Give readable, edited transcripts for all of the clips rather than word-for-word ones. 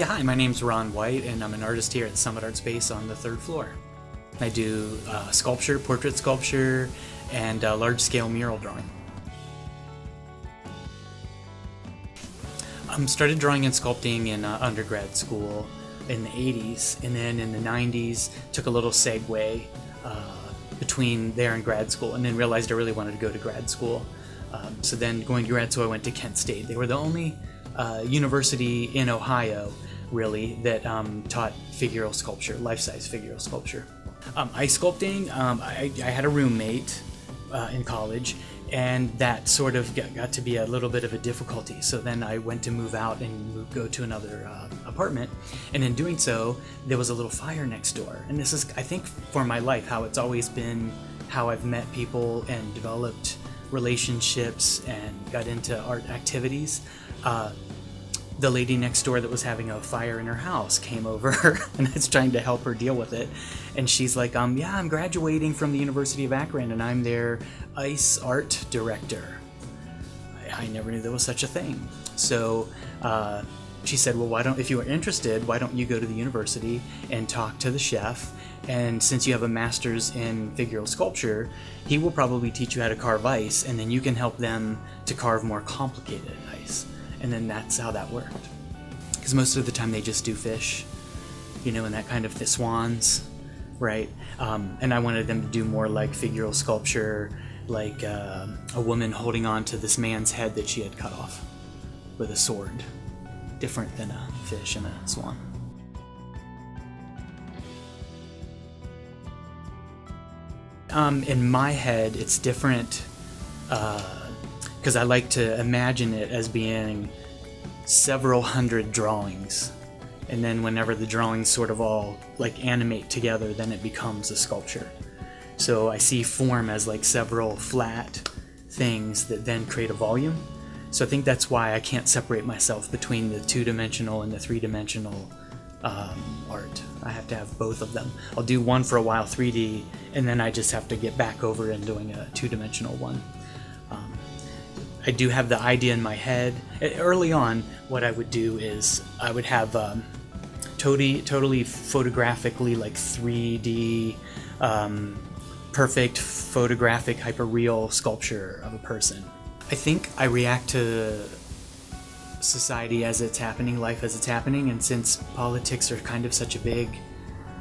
Yeah, hi, my name's Ron White, and I'm an artist here at Summit Art Space on the 3rd floor. I do sculpture, portrait sculpture, and large-scale mural drawing. Started drawing and sculpting in undergrad school in the 80s, and then in the 90s took a little segue between there and grad school, and then realized I really wanted to go to grad school. So then going to grad school, I went to Kent State. They were the only university in Ohio, really, that taught figural sculpture, life-size figural sculpture. Ice sculpting, I had a roommate in college, and that sort of got to be a little bit of a difficulty. So then I went to move out and go to another apartment, and in doing so, there was a little fire next door. And this is, I think, for my life, how it's always been, how I've met people and developed relationships and got into art activities. The lady next door that was having a fire in her house came over and I was trying to help her deal with it. And she's like, yeah, I'm graduating from the University of Akron and I'm their ice art director. I never knew there was such a thing. So she said, well, if you are interested, why don't you go to the university and talk to the chef? And since you have a master's in figural sculpture, he will probably teach you how to carve ice, and then you can help them to carve more complicated ice. And then that's how that worked. Because most of the time they just do fish, you know, and that kind of swans, right? And I wanted them to do more like figural sculpture, like a woman holding on to this man's head that she had cut off with a sword. Different than a fish and a swan. In my head, it's different because I like to imagine it as being several hundred drawings, and then whenever the drawings sort of all like animate together, then it becomes a sculpture. So I see form as like several flat things that then create a volume. So I think that's why I can't separate myself between the 2-dimensional and the 3-dimensional art. I have to have both of them. I'll do one for a while, 3D, and then I just have to get back over and doing a 2-dimensional one. I do have the idea in my head. Early on, what I would do is I would have totally photographically, like 3D, perfect photographic hyperreal sculpture of a person. I think I react to society as it's happening, life as it's happening, and since politics are kind of such a big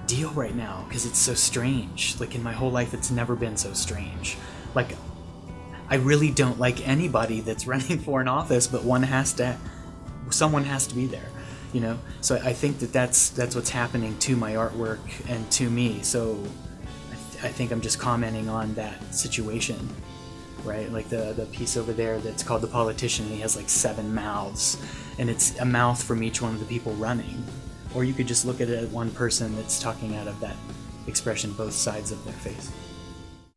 deal right now, because it's so strange, like in my whole life it's never been so strange. Like, I really don't like anybody that's running for an office, but someone has to be there, you know? So I think that's what's happening to my artwork and to me, so I think I'm just commenting on that situation. Right, like the piece over there that's called The Politician, and he has like 7 mouths, and it's a mouth from each one of the people running. Or you could just look at it as one person that's talking out of that expression, both sides of their face.